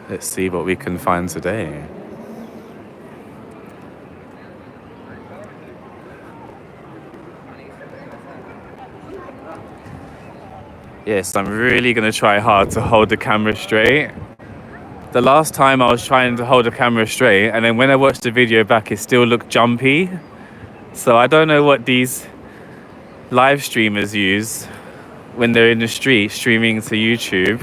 Let's see what we can find today. Yes, I'm really going to try hard to hold the camera straight. The last time I was trying to hold the camera straight, and then when I watched the video back, it still looked jumpy. So I don't know what these live streamers use when they're in the street streaming to YouTube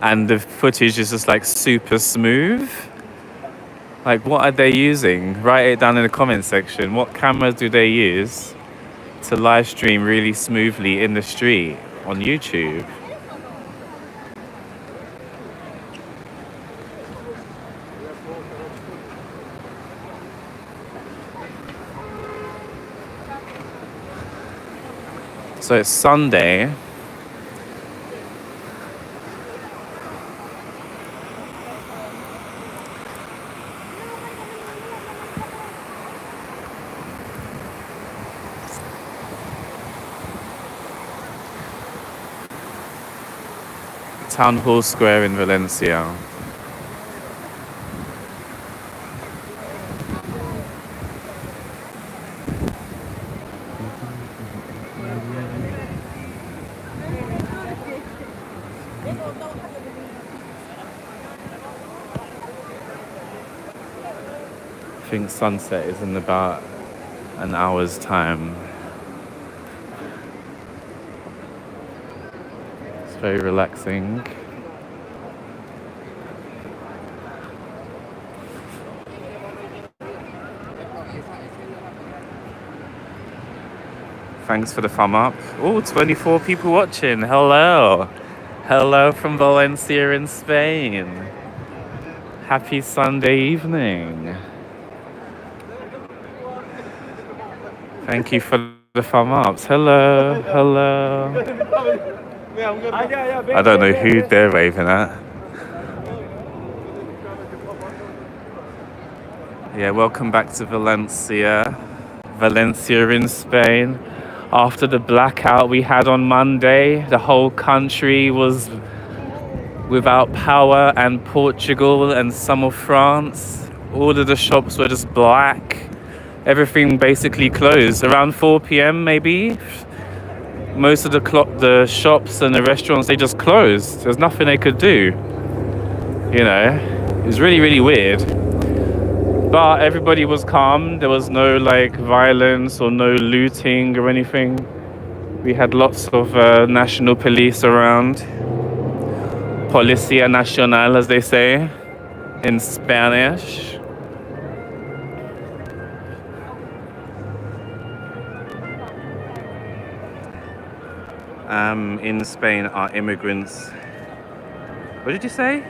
and the footage is just like super smooth. Like, what are they using? Write it down in the comment section. What cameras do they use to live stream really smoothly in the street on YouTube? So it's Sunday. Town Hall Square in Valencia. I think sunset is in about an hour's time. It's very relaxing. Thanks for the thumb up. Oh, 24 people watching. Hello. Hello from Valencia in Spain. Happy Sunday evening. Thank you for the thumb ups. Hello. Hello. I don't know who they're waving at. Yeah, welcome back to Valencia. Valencia in Spain. After the blackout we had on Monday, the whole country was without power, and Portugal and some of France. All of the shops were just black. Everything basically closed around 4 p.m. maybe. Most of the shops and the restaurants, they just closed. There's nothing they could do. You know, it was really, really weird. But everybody was calm. There was no like violence or no looting or anything. We had lots of national police around. Policía Nacional, as they say in Spanish. In Spain are immigrants. What did you say?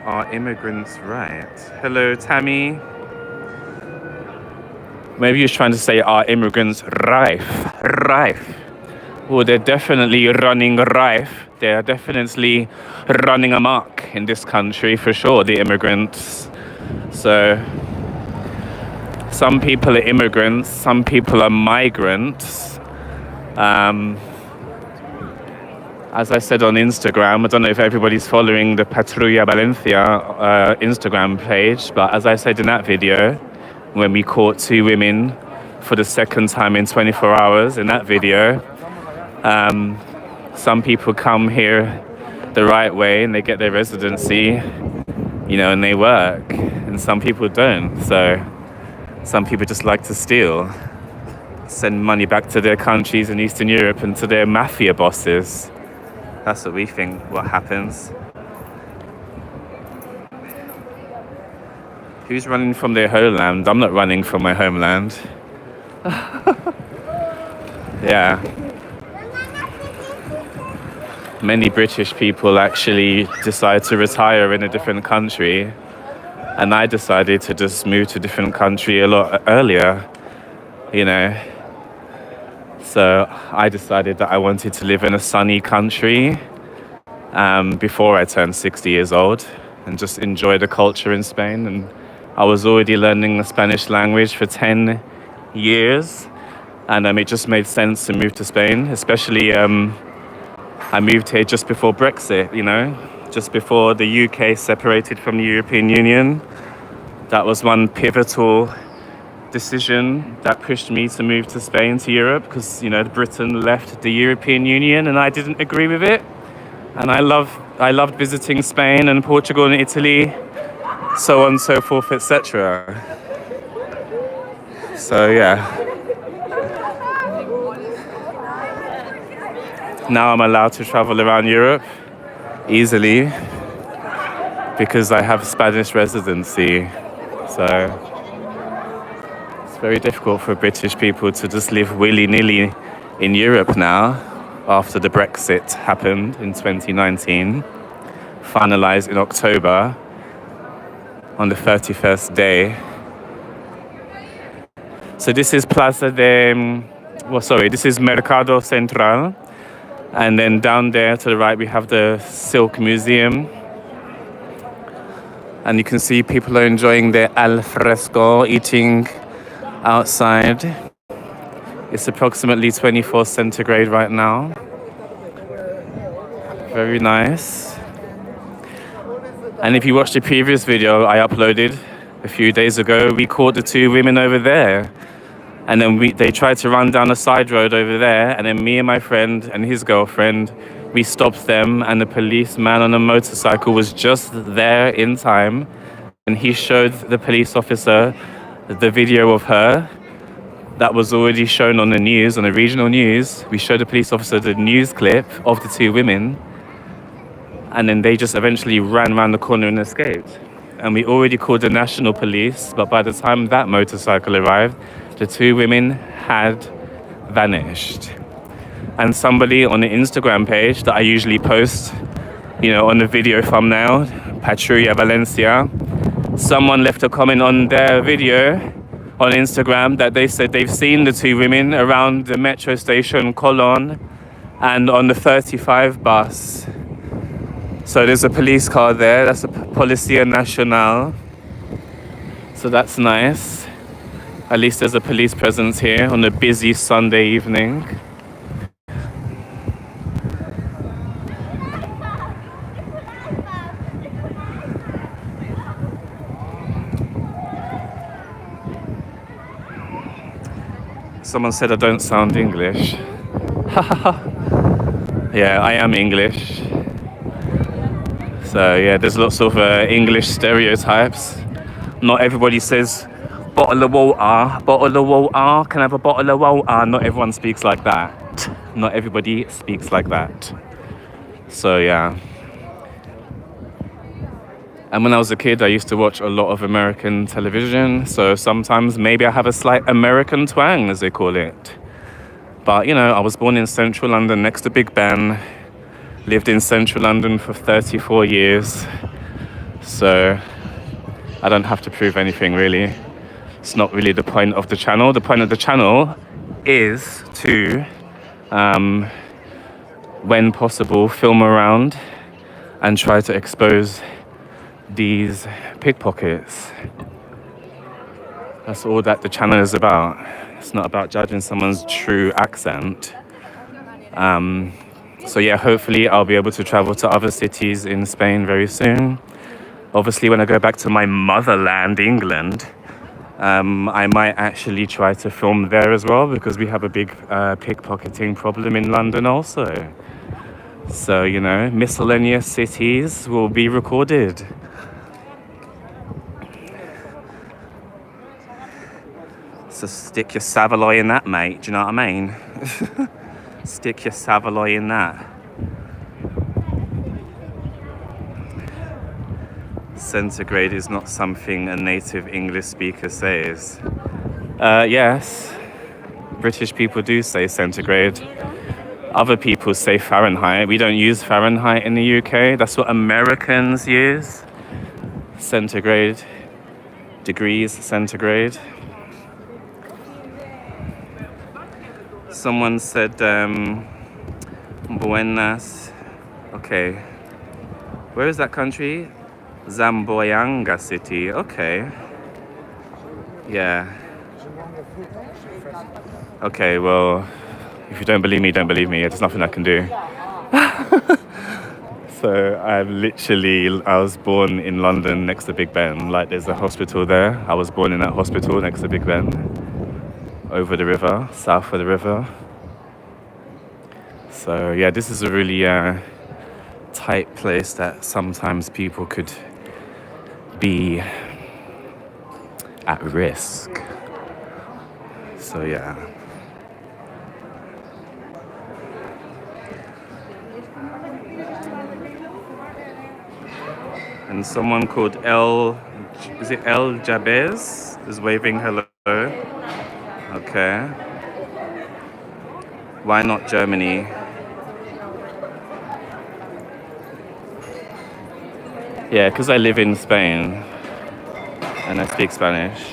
Are immigrants right? Hello, Tammy. Maybe you're trying to say, are immigrants rife? Rife. Well, they're definitely running rife. They're definitely running amok in this country for sure, the immigrants. So, some people are immigrants, some people are migrants. As I said on Instagram, I don't know if everybody's following the Patrulla Valencia Instagram page, but as I said in that video, when we caught 2 women for the second time in 24 hours, in that video, some people come here the right way and they get their residency, you know, and they work, and some people don't. So some people just like to steal, send money back to their countries in Eastern Europe and to their mafia bosses. That's what we think, what happens. Who's running from their homeland? I'm not running from my homeland. Yeah. Many British people actually decide to retire in a different country. And I decided to just move to a different country a lot earlier, you know. So I decided that I wanted to live in a sunny country before I turned 60 years old and just enjoy the culture in Spain. And I was already learning the Spanish language for 10 years. And it just made sense to move to Spain, especially I moved here just before Brexit, you know, just before the UK separated from the European Union. That was one pivotal decision that pushed me to move to Spain, to Europe, because, you know, Britain left the European Union and I didn't agree with it. And I loved visiting Spain and Portugal and Italy, so on and so forth, etc. So yeah. Now I'm allowed to travel around Europe easily because I have Spanish residency. So it's very difficult for British people to just live willy-nilly in Europe now after the Brexit happened in 2019, finalized in October on the 31st day. So this is this is Mercado Central. And then down there to the right, we have the Silk Museum. And you can see people are enjoying their al fresco, eating outside. It's approximately 24 centigrade right now. Very nice. And if you watched the previous video I uploaded a few days ago, we caught the two women over there. And then they tried to run down a side road over there, and then me and my friend and his girlfriend, we stopped them, and the policeman on a motorcycle was just there in time, and he showed the police officer the video of her that was already shown on the news, on the regional news. We showed the police officer the news clip of the two women, and then they just eventually ran around the corner and escaped. And we already called the national police, but by the time that motorcycle arrived, the two women had vanished. And somebody on the Instagram page that I usually post, you know, on the video thumbnail, Patrulla Valencia, someone left a comment on their video on Instagram that they said they've seen the two women around the metro station Colón and on the 35 bus. So there's a police car there, that's a Policía Nacional. So that's nice. At least there's a police presence here on a busy Sunday evening. Someone said I don't sound English. Yeah, I am English. So yeah, there's lots of English stereotypes. Not everybody says, bottle of water, can I have a bottle of water? Not everyone speaks like that. Not everybody speaks like that. So yeah. And when I was a kid, I used to watch a lot of American television. So sometimes maybe I have a slight American twang, as they call it. But you know, I was born in central London next to Big Ben. Lived in central London for 34 years. So I don't have to prove anything really. It's not really the point of the channel. The point of the channel is to, when possible, film around and try to expose these pickpockets. That's all that the channel is about. It's not about judging someone's true accent. So yeah, hopefully I'll be able to travel to other cities in Spain very soon. Obviously, when I go back to my motherland, England, I might actually try to film there as well, because we have a big pickpocketing problem in London also. So, you know, miscellaneous cities will be recorded. So stick your Savoy in that, mate. Do you know what I mean? Stick your Savoy in that. Centigrade is not something a native English speaker says. Yes, British people do say centigrade. Other people say Fahrenheit. We don't use Fahrenheit in the UK. That's what Americans use. Centigrade, degrees centigrade. Someone said, buenas. Okay, Where is that country? Zamboanga City. Okay. Yeah. Okay, well, if you don't believe me, don't believe me. There's nothing I can do. So I was born in London next to Big Ben. Like there's a hospital there. I was born in that hospital next to Big Ben. Over the river, south of the river. So yeah, this is a really tight place that sometimes people could be at risk. So yeah. And someone called is it El Jabez is waving hello. Okay. Why not Germany? Yeah, because I live in Spain and I speak Spanish.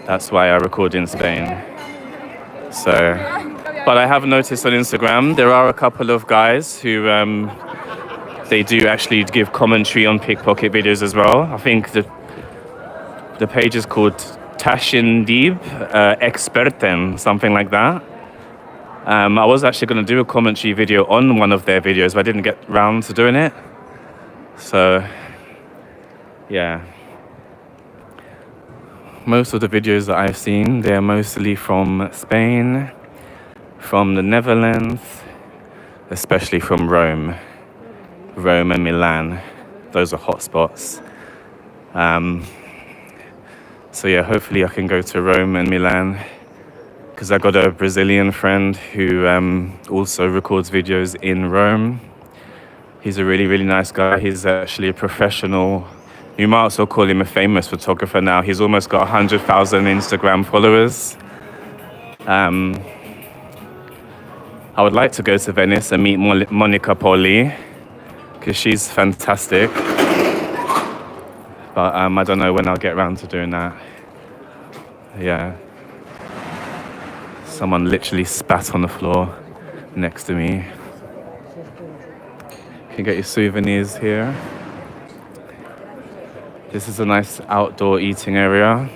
That's why I record in Spain. So, but I have noticed on Instagram there are a couple of guys who they do actually give commentary on pickpocket videos as well. I think the page is called Tashindeeb Experten, something like that. I was actually going to do a commentary video on one of their videos, but I didn't get round to doing it. So, yeah. Most of the videos that I've seen, they're mostly from Spain, from the Netherlands, especially from Rome and Milan. Those are hotspots. So yeah, hopefully I can go to Rome and Milan because I got a Brazilian friend who also records videos in Rome. He's a really, really nice guy. He's actually a professional. You might also call him a famous photographer now. He's almost got 100,000 Instagram followers. I would like to go to Venice and meet Monica Poli because she's fantastic. But I don't know when I'll get around to doing that. Yeah. Someone literally spat on the floor next to me. You can get your souvenirs here. This is a nice outdoor eating area.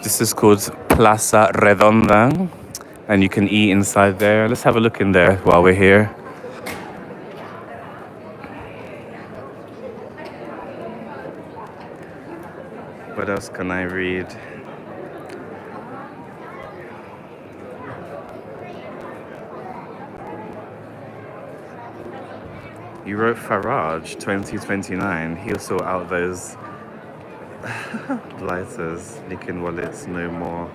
This is called Plaza Redonda, and you can eat inside there. Let's have a look in there while we're here. What else can I read? You wrote Farage 2029. He'll sort out those blighters, licking wallets no more.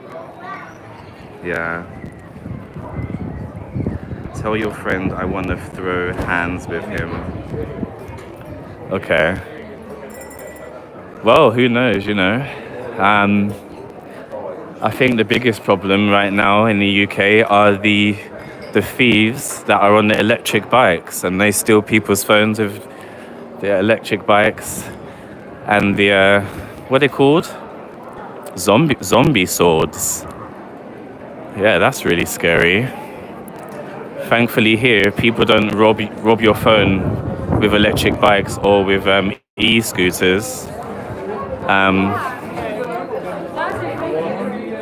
Yeah. Tell your friend I want to throw hands with him. Okay. Well, who knows, you know. I think the biggest problem right now in the UK are the thieves that are on the electric bikes, and they steal people's phones with their electric bikes, and the what are they called? Zombie swords. Yeah, that's really scary. Thankfully here, people don't rob your phone with electric bikes or with e-scooters.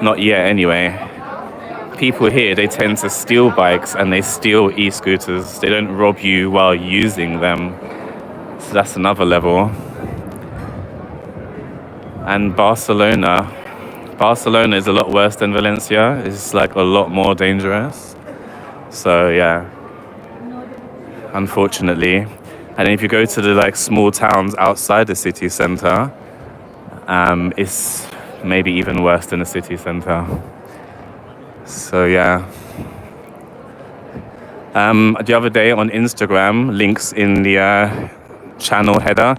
Not yet anyway. People here, they tend to steal bikes and they steal e-scooters. They don't rob you while using them. So that's another level. And Barcelona is a lot worse than Valencia. It's like a lot more dangerous. So yeah, unfortunately. And if you go to the like small towns outside the city centre, it's maybe even worse than the city centre. So yeah. The other day on Instagram, links in the channel header,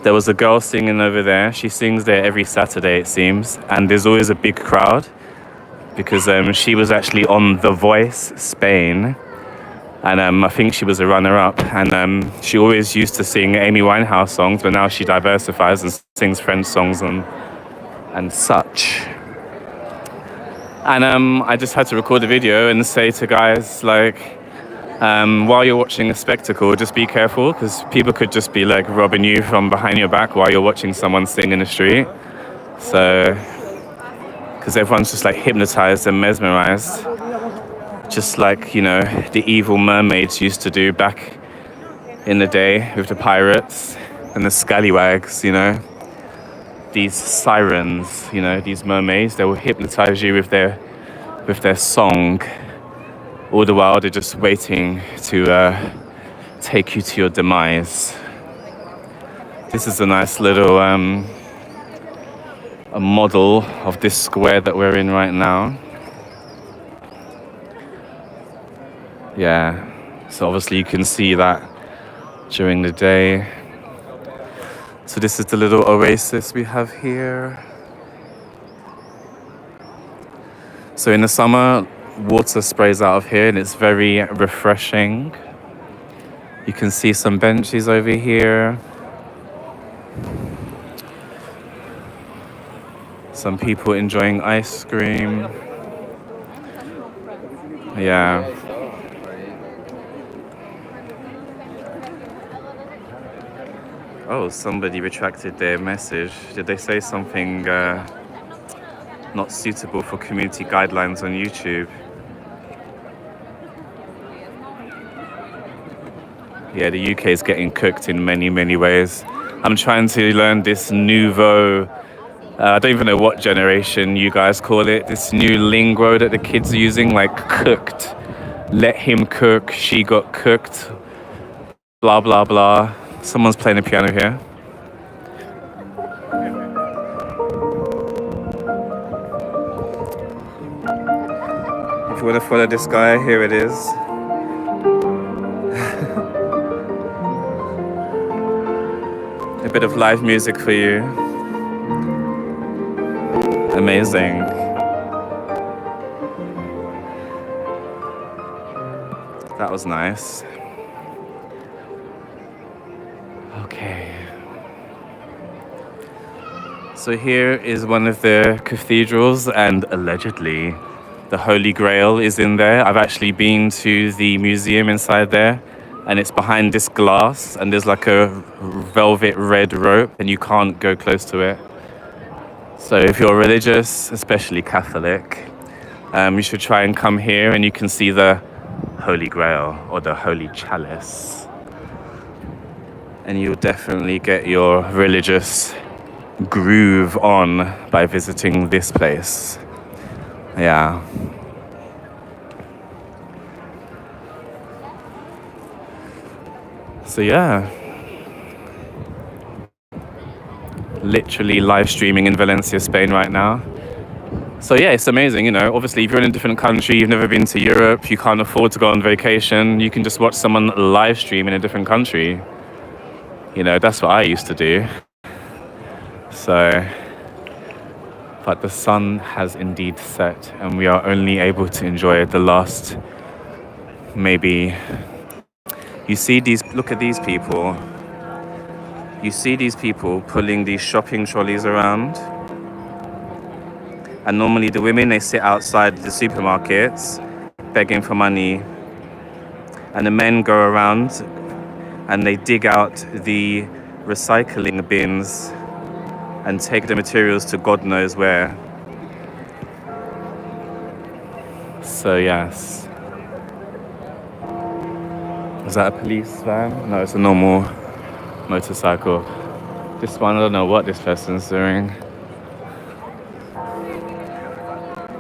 there was a girl singing over there. She sings there every Saturday, it seems, and there's always a big crowd because she was actually on The Voice Spain, and I think she was a runner-up, and she always used to sing Amy Winehouse songs, but now she diversifies and sings French songs and such. And I just had to record a video and say to guys, like, While you're watching a spectacle, just be careful because people could just be like robbing you from behind your back while you're watching someone sing in the street. So, because everyone's just like hypnotized and mesmerized, just like, you know, the evil mermaids used to do back in the day with the pirates and the scallywags, you know. These sirens, you know, these mermaids, they will hypnotize you with their song. All the while they're just waiting to take you to your demise. This is a nice little a model of this square that we're in right now. Yeah, so obviously you can see that during the day. So this is the little oasis we have here. So in the summer, water sprays out of here and it's very refreshing. You can see some benches over here. Some people enjoying ice cream. Yeah. Oh, somebody retracted their message. Did they say something not suitable for community guidelines on YouTube? Yeah, the UK is getting cooked in many, many ways. I'm trying to learn this nouveau, I don't even know what generation you guys call it, this new lingo that the kids are using, like cooked. Let him cook, she got cooked, blah, blah, blah. Someone's playing the piano here. If you want to follow this guy, here it is. A bit of live music for you. Amazing. That was nice. Okay. So here is one of the cathedrals, and allegedly the Holy Grail is in there. I've actually been to the museum inside there, and it's behind this glass, and there's like a velvet red rope, and you can't go close to it. So if you're religious, especially Catholic, you should try and come here, and you can see the Holy Grail or the Holy Chalice. And you'll definitely get your religious groove on by visiting this place. Yeah. So yeah, literally live streaming in Valencia, Spain right now. So yeah, it's amazing, you know. Obviously, if you're in a different country, you've never been to Europe, you can't afford to go on vacation, you can just watch someone live stream in a different country. You know, that's what I used to do. So, but the sun has indeed set, and we are only able to enjoy the last, maybe, you see these, look at these people. You see these people pulling these shopping trolleys around. And normally the women, they sit outside the supermarkets begging for money. And the men go around and they dig out the recycling bins and take the materials to God knows where. So yes. Is that a police van? No, it's a normal motorcycle. This one, I don't know what this person's doing.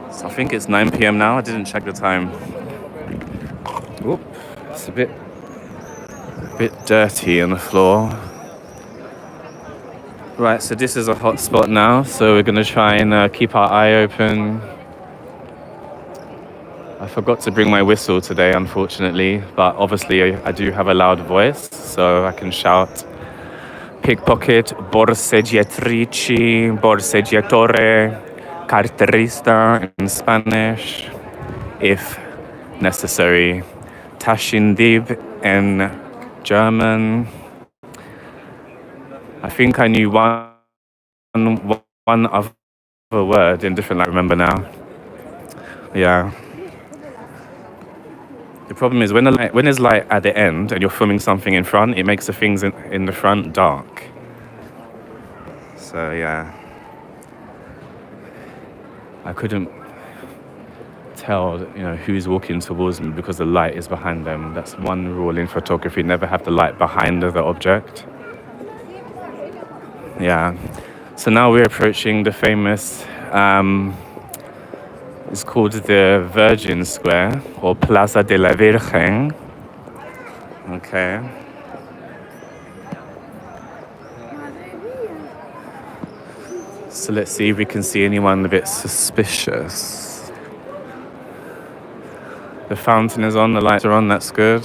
So I think it's 9 p.m. now. I didn't check the time. Oop, it's a bit dirty on the floor. Right, so this is a hot spot now. So we're gonna try and keep our eye open. I forgot to bring my whistle today, unfortunately, but obviously I do have a loud voice, so I can shout pickpocket, borseggiatrici, borseggiatore, carterista in Spanish, if necessary. Tashindib in German. I think I knew one other word in different, I remember now. Yeah. The problem is when there's light at the end and you're filming something in front, it makes the things in the front dark. So yeah, I couldn't tell, who's walking towards me because the light is behind them. That's one rule in photography: never have the light behind the object. Yeah. So now we're approaching the famous. It's called the Virgin Square or Plaza de la Virgen. Okay. So let's see if we can see anyone a bit suspicious. The fountain is on, the lights are on, that's good.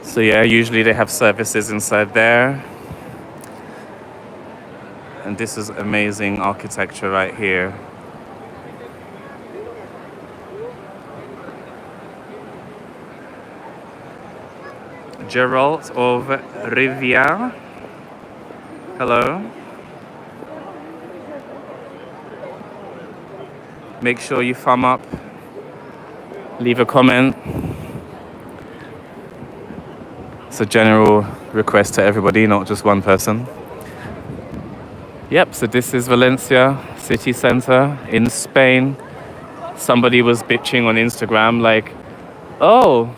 So yeah, usually they have services inside there. And this is amazing architecture right here. Geralt of Rivia. Hello. Make sure you thumb up. Leave a comment. It's a general request to everybody, not just one person. Yep, so this is Valencia city center in Spain. Somebody was bitching on Instagram like, oh,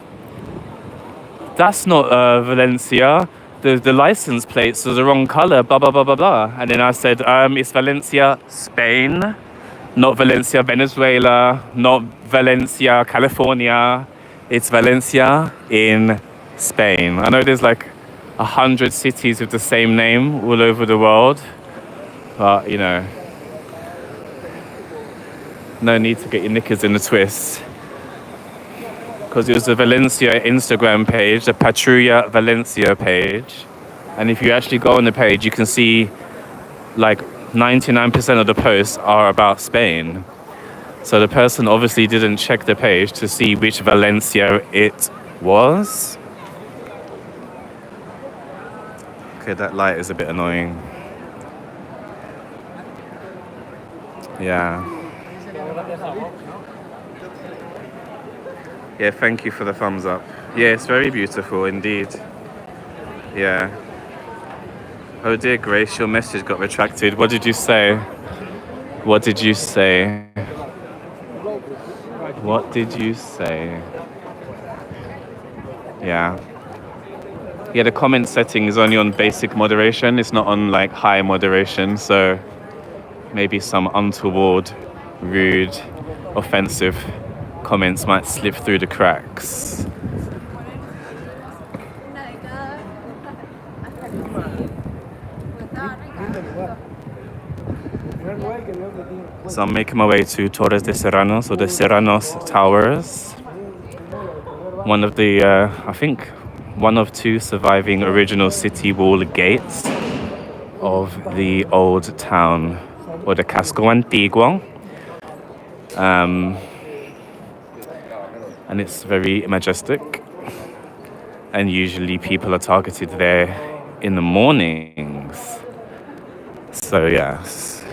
that's not Valencia. The license plates are the wrong color, blah, blah, blah, blah, blah. And then I said, it's Valencia, Spain, not Valencia, Venezuela, not Valencia, California. It's Valencia in Spain. I know there's like 100 cities with the same name all over the world, but no need to get your knickers in a twist. Because it was the Valencia Instagram page, the Patrulla Valencia page. And if you actually go on the page, you can see like 99% of the posts are about Spain. So the person obviously didn't check the page to see which Valencia it was. Okay, that light is a bit annoying. Yeah. Yeah, thank you for the thumbs up. Yeah, it's very beautiful indeed. Yeah. Oh dear Grace, your message got retracted. What did you say? What did you say? What did you say? Yeah. Yeah, the comment setting is only on basic moderation. It's not on like high moderation. So maybe some untoward, rude, offensive comments might slip through the cracks. So I'm making my way to Torres de Serranos, or the Serranos Towers. One of the, I think, one of two surviving original city wall gates of the old town, or the Casco Antiguo. And it's very majestic. And usually people are targeted there in the mornings. So yes.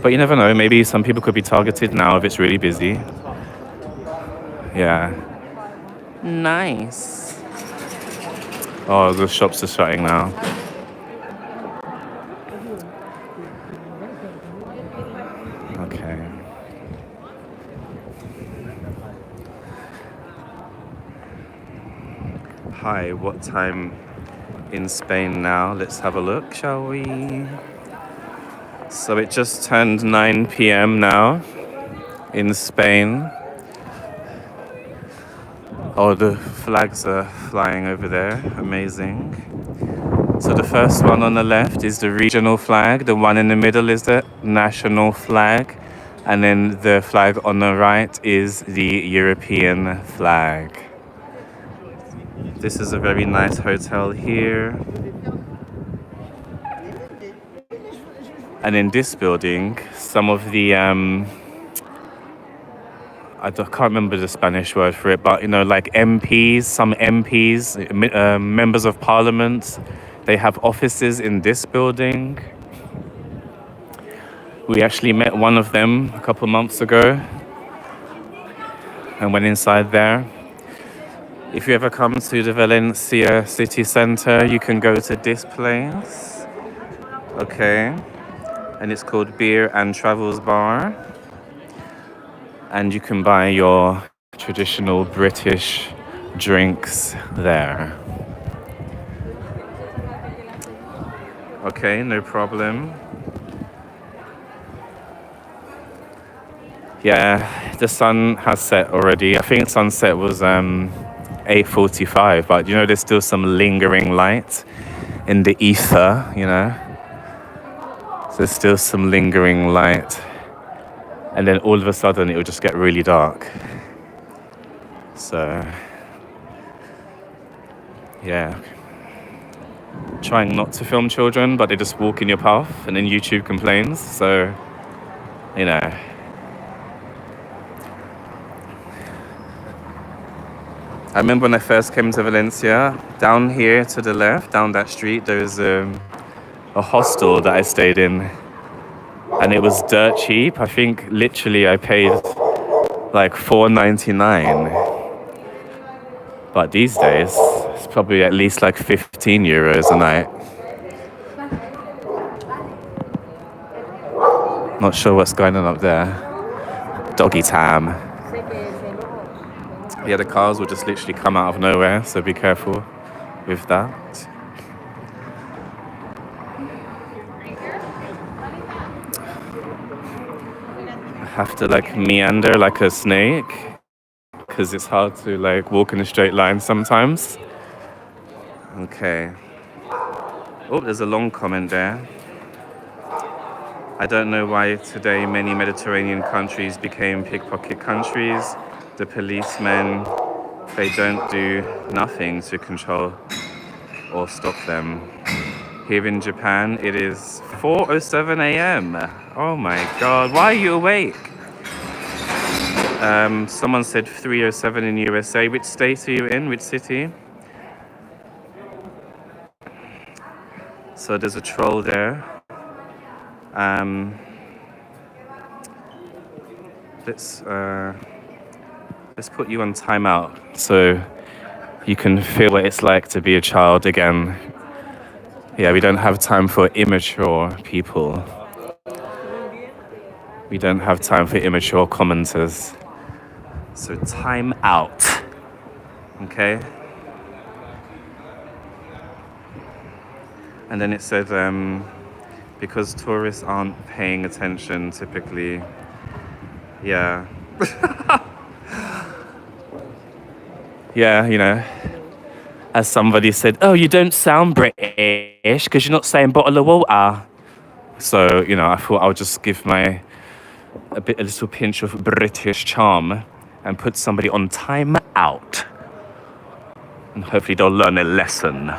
But you never know, maybe some people could be targeted now if it's really busy. Yeah. Nice. Oh, the shops are shutting now. Okay. Hi, what time in Spain now? Let's have a look, shall we? So it just turned 9 p.m. now in Spain. Oh, the flags are flying over there. Amazing. So the first one on the left is the regional flag. The one in the middle is the national flag. And then the flag on the right is the European flag. This is a very nice hotel here. And in this building, some of the, I can't remember the Spanish word for it, but like MPs, some MPs, members of parliament, they have offices in this building. We actually met one of them a couple months ago and went inside there. If you ever come to the Valencia city centre, you can go to this place. Okay. And it's called Beer and Travels Bar. And you can buy your traditional British drinks there. Okay, no problem. Yeah, the sun has set already. I think sunset was 8:45, but there's still some lingering light in the ether, So there's still some lingering light. And then all of a sudden it will just get really dark. So, yeah. Trying not to film children, but they just walk in your path and then YouTube complains. So, I remember when I first came to Valencia, down here to the left, down that street, there was a hostel that I stayed in. And it was dirt cheap. I think literally I paid like $4.99. But these days, it's probably at least like €15 a night. Not sure what's going on up there. Doggy time. Yeah, the cars will just literally come out of nowhere, so be careful with that. I have to meander like a snake because it's hard to walk in a straight line sometimes. Okay. Oh, there's a long comment there. I don't know why today many Mediterranean countries became pickpocket countries. The policemen, they don't do nothing to control or stop them. Here in Japan, it is 4:07 a.m. Oh my God, why are you awake? Someone said 3:07 in USA. Which state are you in? Which city? So there's a troll there. Let's put you on timeout so you can feel what it's like to be a child again. Yeah, we don't have time for immature people. We don't have time for immature commenters. So time out. Okay? And then it said, because tourists aren't paying attention typically. Yeah. Yeah, as somebody said, oh, you don't sound British because you're not saying bottle of water. So, I thought I'll just give a little pinch of British charm and put somebody on time out. And hopefully they'll learn a lesson.